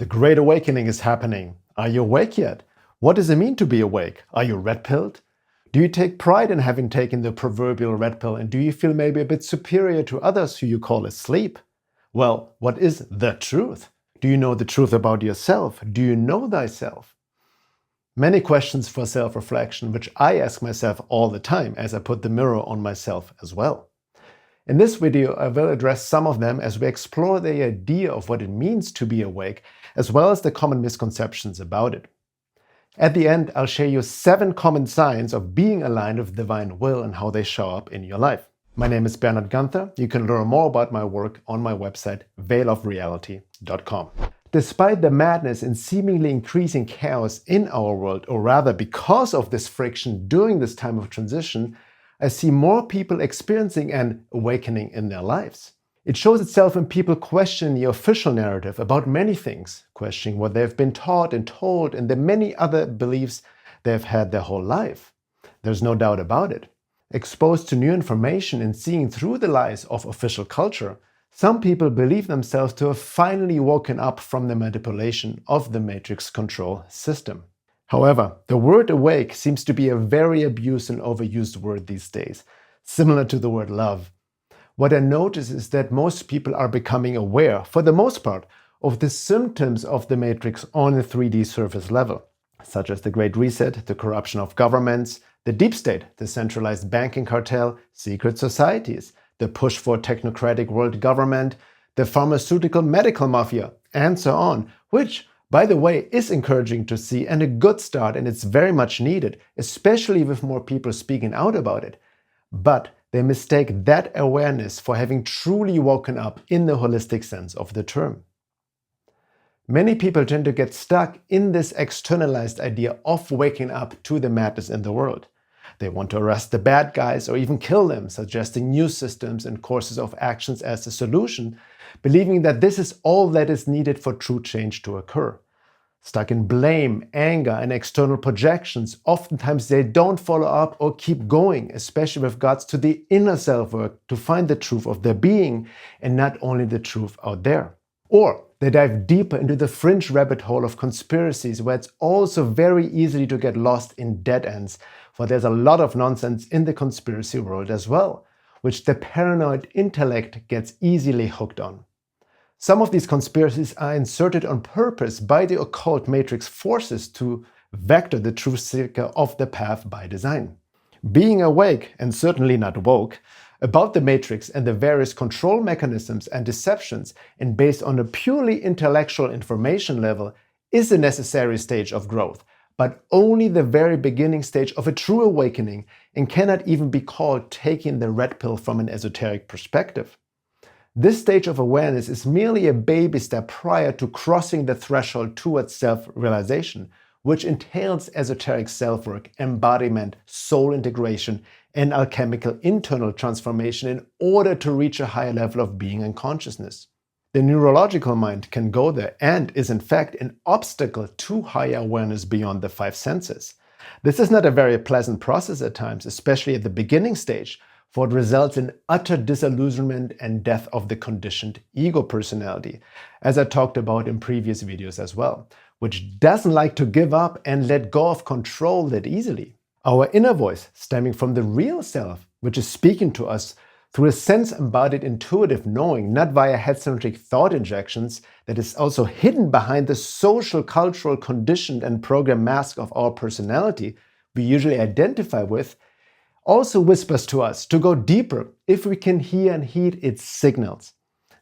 The Great Awakening is happening. Are you awake yet? What does it mean to be awake? Are you red-pilled? Do you take pride in having taken the proverbial red pill, and do you feel maybe a bit superior to others who you call asleep? Well, what is the truth? Do you know the truth about yourself? Do you know thyself? Many questions for self-reflection, which I ask myself all the time as I put the mirror on myself as well. In this video, I will address some of them as we explore the idea of what it means to be awake, as well as the common misconceptions about it. At the end, I'll share you 7 common signs of being aligned with divine will and how they show up in your life. My name is Bernhard Gunther. You can learn more about my work on my website, veilofreality.com. Despite the madness and seemingly increasing chaos in our world, or rather because of this friction during this time of transition, I see more people experiencing an awakening in their lives. It shows itself in people questioning the official narrative about many things, questioning what they've been taught and told and the many other beliefs they've had their whole life. There's no doubt about it. Exposed to new information and seeing through the lies of official culture, some people believe themselves to have finally woken up from the manipulation of the matrix control system. However, the word awake seems to be a very abused and overused word these days, similar to the word love. What I notice is that most people are becoming aware, for the most part, of the symptoms of the matrix on a 3D surface level, such as the Great Reset, the corruption of governments, the deep state, the centralized banking cartel, secret societies, the push for technocratic world government, the pharmaceutical medical mafia, and so on, which, by the way, is encouraging to see and a good start, and it's very much needed, especially with more people speaking out about it. But they mistake that awareness for having truly woken up in the holistic sense of the term. Many people tend to get stuck in this externalized idea of waking up to the madness in the world. They want to arrest the bad guys or even kill them, suggesting new systems and courses of actions as a solution, believing that this is all that is needed for true change to occur. Stuck in blame, anger, and external projections, oftentimes they don't follow up or keep going, especially with regards to the inner self-work to find the truth of their being and not only the truth out there. Or they dive deeper into the fringe rabbit hole of conspiracies, where it's also very easy to get lost in dead ends, for there's a lot of nonsense in the conspiracy world as well, which the paranoid intellect gets easily hooked on. Some of these conspiracies are inserted on purpose by the occult matrix forces to vector the truth seeker off the path by design. Being awake, and certainly not woke, about the matrix and the various control mechanisms and deceptions, and based on a purely intellectual information level, is a necessary stage of growth, but only the very beginning stage of a true awakening, and cannot even be called taking the red pill from an esoteric perspective. This stage of awareness is merely a baby step prior to crossing the threshold towards self-realization, which entails esoteric self-work, embodiment, soul integration, and alchemical internal transformation in order to reach a higher level of being and consciousness. The neurological mind can go there and is in fact an obstacle to higher awareness beyond the 5 senses. This is not a very pleasant process at times, especially at the beginning stage, for it results in utter disillusionment and death of the conditioned ego personality, as I talked about in previous videos as well, which doesn't like to give up and let go of control that easily. Our inner voice, stemming from the real self, which is speaking to us through a sense-embodied intuitive knowing, not via head-centric thought injections, that is also hidden behind the social, cultural, conditioned and programmed mask of our personality we usually identify with, also whispers to us to go deeper if we can hear and heed its signals.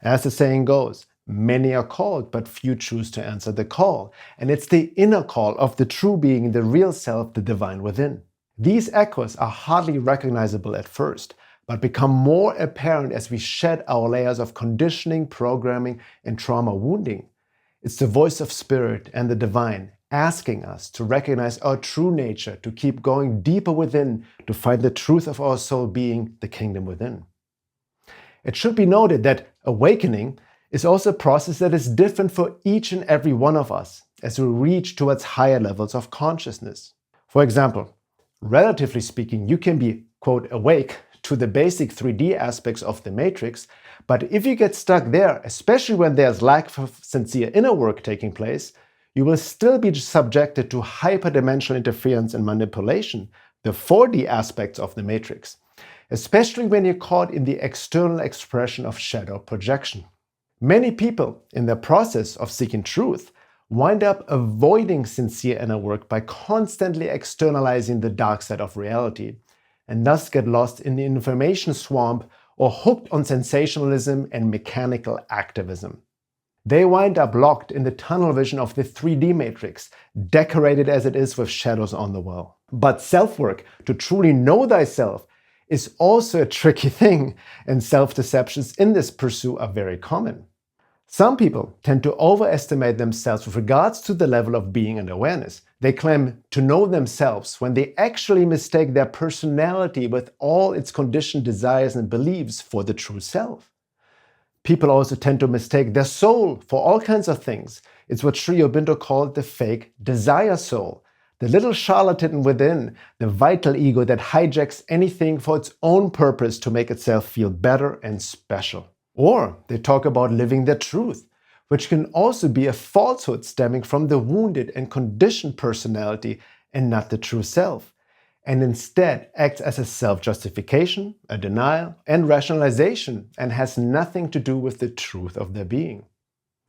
As the saying goes, many are called, but few choose to answer the call. And it's the inner call of the true being, the real self, the divine within. These echoes are hardly recognizable at first, but become more apparent as we shed our layers of conditioning, programming, and trauma wounding. It's the voice of spirit and the divine, asking us to recognize our true nature, to keep going deeper within, to find the truth of our soul being, the kingdom within. It should be noted that awakening is also a process that is different for each and every one of us as we reach towards higher levels of consciousness. For example, relatively speaking, you can be, quote, awake to the basic 3D aspects of the matrix But if you get stuck there, especially when there's lack of sincere inner work taking place, you will still be subjected to hyperdimensional interference and manipulation, the 4D aspects of the matrix, especially when you're caught in the external expression of shadow projection. Many people, in the process of seeking truth, wind up avoiding sincere inner work by constantly externalizing the dark side of reality, and thus get lost in the information swamp or hooked on sensationalism and mechanical activism. They wind up locked in the tunnel vision of the 3D matrix, decorated as it is with shadows on the wall. But self-work, to truly know thyself, is also a tricky thing, and self-deceptions in this pursuit are very common. Some people tend to overestimate themselves with regards to the level of being and awareness. They claim to know themselves when they actually mistake their personality with all its conditioned desires and beliefs for the true self. People also tend to mistake their soul for all kinds of things. It's what Sri Aurobindo called the fake desire soul, the little charlatan within, the vital ego that hijacks anything for its own purpose to make itself feel better and special. Or they talk about living their truth, which can also be a falsehood stemming from the wounded and conditioned personality and not the true self, and instead acts as a self-justification, a denial, and rationalization, and has nothing to do with the truth of their being.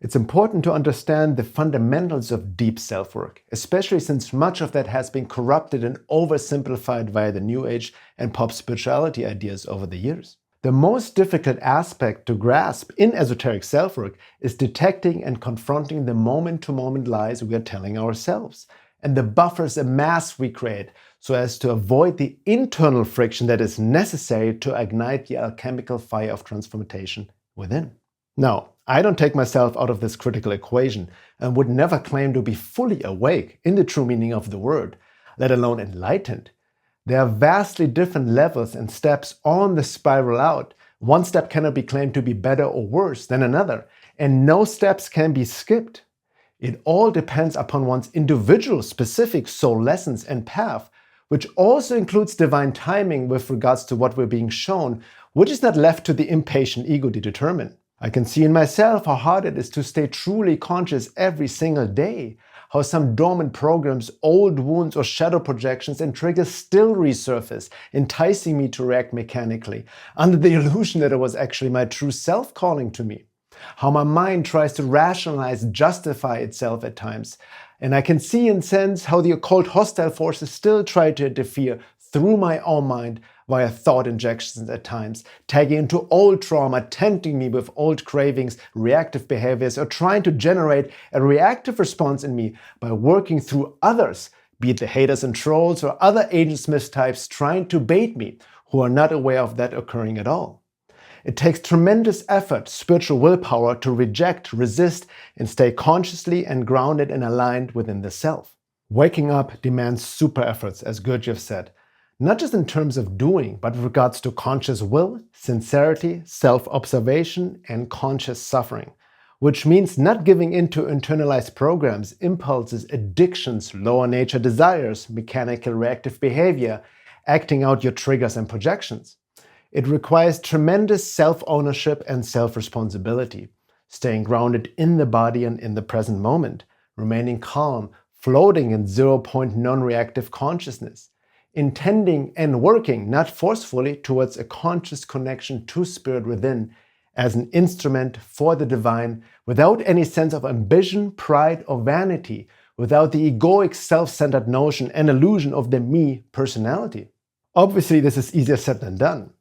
It's important to understand the fundamentals of deep self-work, especially since much of that has been corrupted and oversimplified via the New Age and pop spirituality ideas over the years. The most difficult aspect to grasp in esoteric self-work is detecting and confronting the moment-to-moment lies we are telling ourselves, and the buffers and masks we create so as to avoid the internal friction that is necessary to ignite the alchemical fire of transformation within. Now, I don't take myself out of this critical equation and would never claim to be fully awake in the true meaning of the word, let alone enlightened. There are vastly different levels and steps on the spiral out. One step cannot be claimed to be better or worse than another, and no steps can be skipped. It all depends upon one's individual specific soul lessons and path, which also includes divine timing with regards to what we're being shown, which is not left to the impatient ego to determine. I can see in myself how hard it is to stay truly conscious every single day, how some dormant programs, old wounds or shadow projections and triggers still resurface, enticing me to react mechanically, under the illusion that it was actually my true self calling to me. How my mind tries to rationalize, justify itself at times. And I can see and sense how the occult hostile forces still try to interfere through my own mind via thought injections at times, tagging into old trauma, tempting me with old cravings, reactive behaviors, or trying to generate a reactive response in me by working through others, be it the haters and trolls or other Agent Smith types trying to bait me, who are not aware of that occurring at all. It takes tremendous effort, spiritual willpower, to reject, resist, and stay consciously and grounded and aligned within the self. Waking up demands super efforts, as Gurdjieff said, not just in terms of doing, but with regards to conscious will, sincerity, self-observation, and conscious suffering, which means not giving in to internalized programs, impulses, addictions, lower nature desires, mechanical reactive behavior, acting out your triggers and projections. It requires tremendous self-ownership and self-responsibility, staying grounded in the body and in the present moment, remaining calm, floating in 0-point non-reactive consciousness, intending and working, not forcefully, towards a conscious connection to spirit within as an instrument for the divine, without any sense of ambition, pride, or vanity, without the egoic self-centered notion and illusion of the me personality. Obviously, this is easier said than done.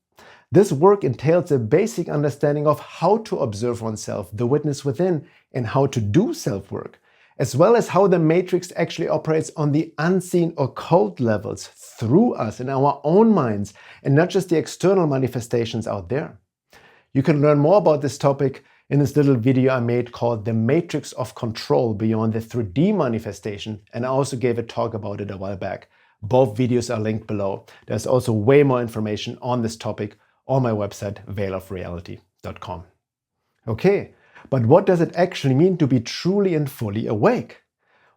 This work entails a basic understanding of how to observe oneself, the witness within, and how to do self-work, as well as how the matrix actually operates on the unseen occult levels through us in our own minds, and not just the external manifestations out there. You can learn more about this topic in this little video I made called The Matrix of Control Beyond the 3D Manifestation, and I also gave a talk about it a while back. Both videos are linked below. There's also way more information on this topic on my website, veilofreality.com. Okay, but what does it actually mean to be truly and fully awake?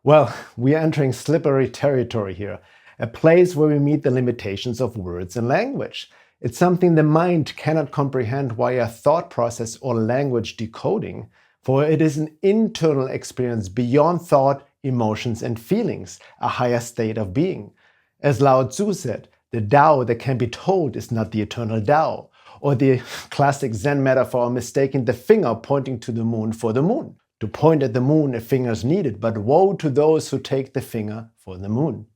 Well, we are entering slippery territory here, a place where we meet the limitations of words and language. It's something the mind cannot comprehend via thought process or language decoding, for it is an internal experience beyond thought, emotions, and feelings, a higher state of being. As Lao Tzu said, the Tao that can be told is not the eternal Tao, or the classic Zen metaphor mistaking the finger pointing to the moon for the moon. To point at the moon, a finger is needed, but woe to those who take the finger for the moon.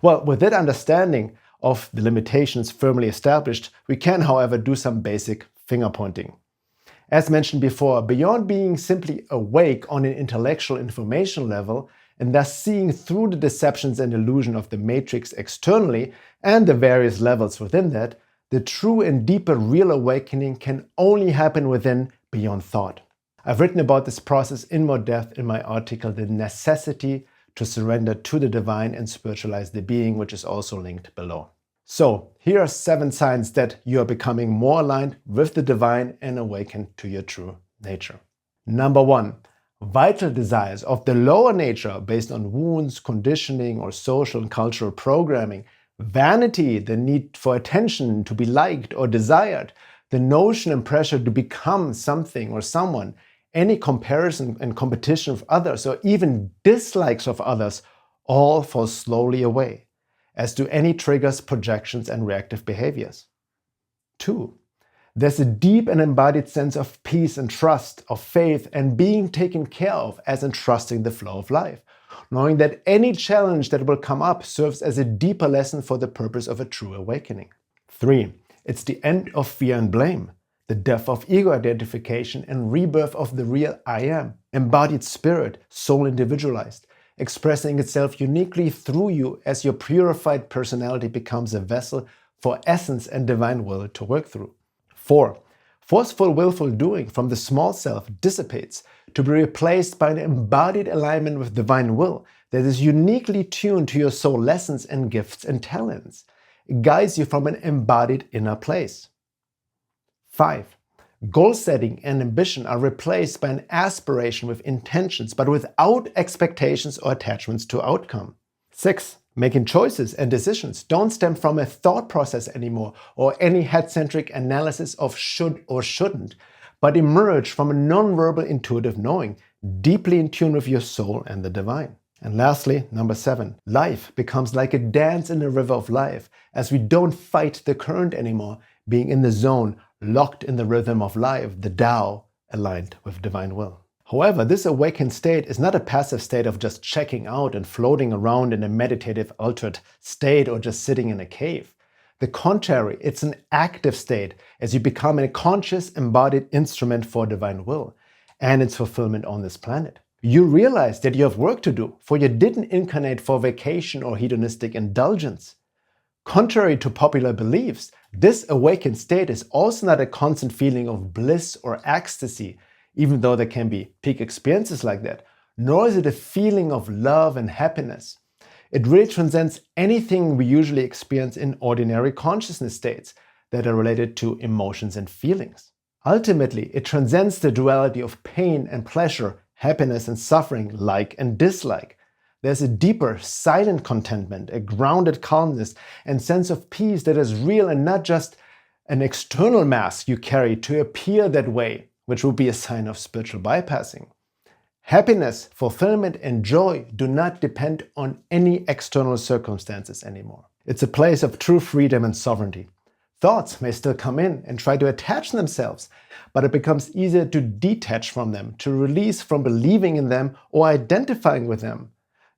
Well, with that understanding of the limitations firmly established, we can, however, do some basic finger pointing. As mentioned before, beyond being simply awake on an intellectual information level, and thus seeing through the deceptions and illusion of the matrix externally and the various levels within that, the true and deeper real awakening can only happen within, beyond thought. I've written about this process in more depth in my article, The Necessity to Surrender to the Divine and Spiritualize the Being, which is also linked below. So, here are 7 signs that you are becoming more aligned with the divine and awakened to your true nature. Number 1. Vital desires of the lower nature based on wounds, conditioning, or social and cultural programming. Vanity, the need for attention, to be liked or desired. The notion and pressure to become something or someone. Any comparison and competition with others, or even dislikes of others, all fall slowly away, as do any triggers, projections, and reactive behaviors. 2. There's a deep and embodied sense of peace and trust, of faith, and being taken care of as in trusting the flow of life, knowing that any challenge that will come up serves as a deeper lesson for the purpose of a true awakening. 3. It's the end of fear and blame, the death of ego identification and rebirth of the real I am, embodied spirit, soul individualized, expressing itself uniquely through you as your purified personality becomes a vessel for essence and divine will to work through. 4. Forceful willful doing from the small self dissipates to be replaced by an embodied alignment with divine will that is uniquely tuned to your soul lessons and gifts and talents. It guides you from an embodied inner place. 5. Goal setting and ambition are replaced by an aspiration with intentions, but without expectations or attachments to outcome. 6. Making choices and decisions don't stem from a thought process anymore or any head-centric analysis of should or shouldn't, but emerge from a non-verbal intuitive knowing, deeply in tune with your soul and the divine. And lastly, number 7, life becomes like a dance in the river of life, as we don't fight the current anymore, being in the zone, locked in the rhythm of life, the Tao, aligned with divine will. However, this awakened state is not a passive state of just checking out and floating around in a meditative altered state or just sitting in a cave. The contrary, it's an active state as you become a conscious embodied instrument for divine will and its fulfillment on this planet. You realize that you have work to do, for you didn't incarnate for vacation or hedonistic indulgence. Contrary to popular beliefs, this awakened state is also not a constant feeling of bliss or ecstasy, even though there can be peak experiences like that, nor is it a feeling of love and happiness. It really transcends anything we usually experience in ordinary consciousness states that are related to emotions and feelings. Ultimately, it transcends the duality of pain and pleasure, happiness and suffering, like and dislike. There's a deeper, silent contentment, a grounded calmness and sense of peace that is real and not just an external mask you carry to appear that way, which would be a sign of spiritual bypassing. Happiness, fulfillment, and joy do not depend on any external circumstances anymore. It's a place of true freedom and sovereignty. Thoughts may still come in and try to attach themselves, but it becomes easier to detach from them, to release from believing in them or identifying with them.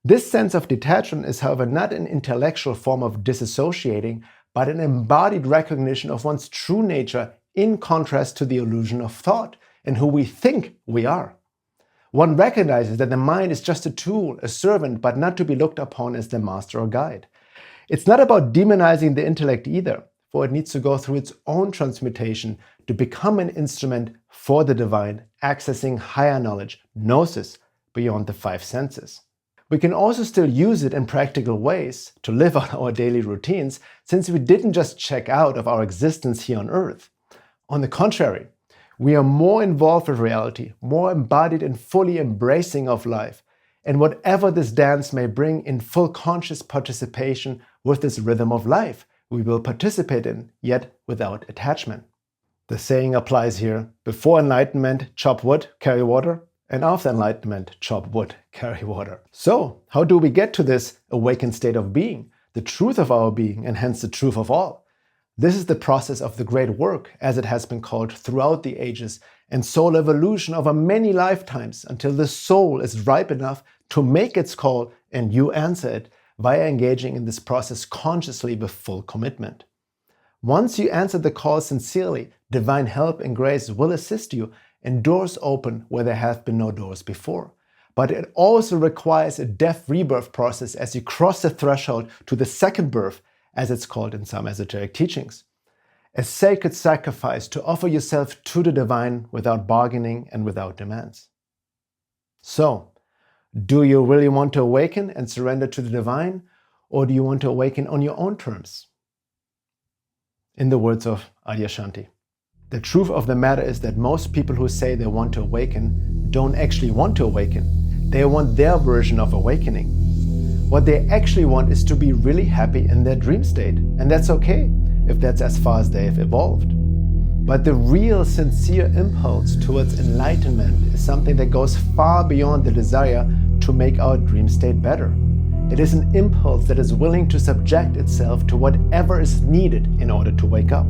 This sense of detachment is, however, not an intellectual form of disassociating, but an embodied recognition of one's true nature in contrast to the illusion of thought and who we think we are. One recognizes that the mind is just a tool, a servant, but not to be looked upon as the master or guide. It's not about demonizing the intellect either, for it needs to go through its own transmutation to become an instrument for the divine, accessing higher knowledge, gnosis, beyond the 5 senses. We can also still use it in practical ways to live out our daily routines, since we didn't just check out of our existence here on Earth. On the contrary, we are more involved with reality, more embodied and fully embracing of life, and whatever this dance may bring in full conscious participation with this rhythm of life, we will participate in, yet without attachment. The saying applies here: before enlightenment, chop wood, carry water, and after enlightenment, chop wood, carry water. So, how do we get to this awakened state of being, the truth of our being, and hence the truth of all? This is the process of the great work, as it has been called throughout the ages, and soul evolution over many lifetimes until the soul is ripe enough to make its call and you answer it via engaging in this process consciously with full commitment. Once you answer the call sincerely, divine help and grace will assist you and doors open where there have been no doors before. But it also requires a death rebirth process as you cross the threshold to the second birth, as it's called in some esoteric teachings. A sacred sacrifice to offer yourself to the divine without bargaining and without demands. So, do you really want to awaken and surrender to the divine, or do you want to awaken on your own terms? In the words of Adyashanti, the truth of the matter is that most people who say they want to awaken don't actually want to awaken. They want their version of awakening. What they actually want is to be really happy in their dream state, and that's okay if that's as far as they've evolved. But the real sincere impulse towards enlightenment is something that goes far beyond the desire to make our dream state better. It is an impulse that is willing to subject itself to whatever is needed in order to wake up.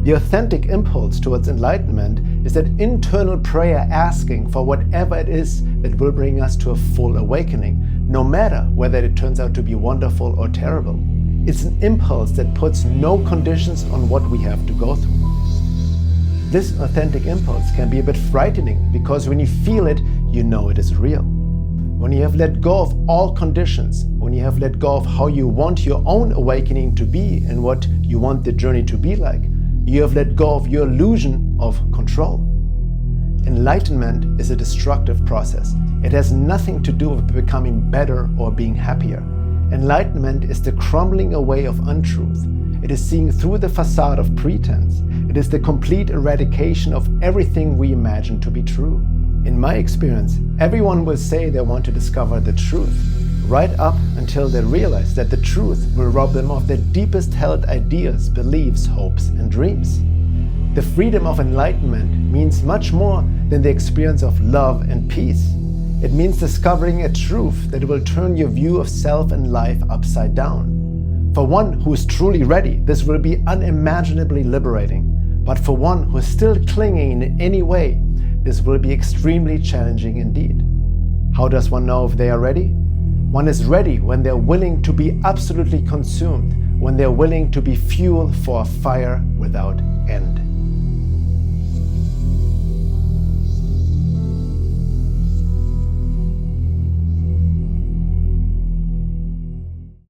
The authentic impulse towards enlightenment is that internal prayer asking for whatever it is that will bring us to a full awakening, no matter whether it turns out to be wonderful or terrible. It's an impulse that puts no conditions on what we have to go through. This authentic impulse can be a bit frightening because when you feel it, you know it is real. When you have let go of all conditions, when you have let go of how you want your own awakening to be and what you want the journey to be like, you have let go of your illusion of control. Enlightenment is a destructive process. It has nothing to do with becoming better or being happier. Enlightenment is the crumbling away of untruth. It is seeing through the facade of pretense. It is the complete eradication of everything we imagine to be true. In my experience, everyone will say they want to discover the truth, right up until they realize that the truth will rob them of their deepest held ideas, beliefs, hopes, and dreams. The freedom of enlightenment means much more than the experience of love and peace. It means discovering a truth that will turn your view of self and life upside down. For one who is truly ready, this will be unimaginably liberating. But for one who is still clinging in any way, this will be extremely challenging indeed. How does one know if they are ready? One is ready when they're willing to be absolutely consumed, when they're willing to be fuel for a fire without end.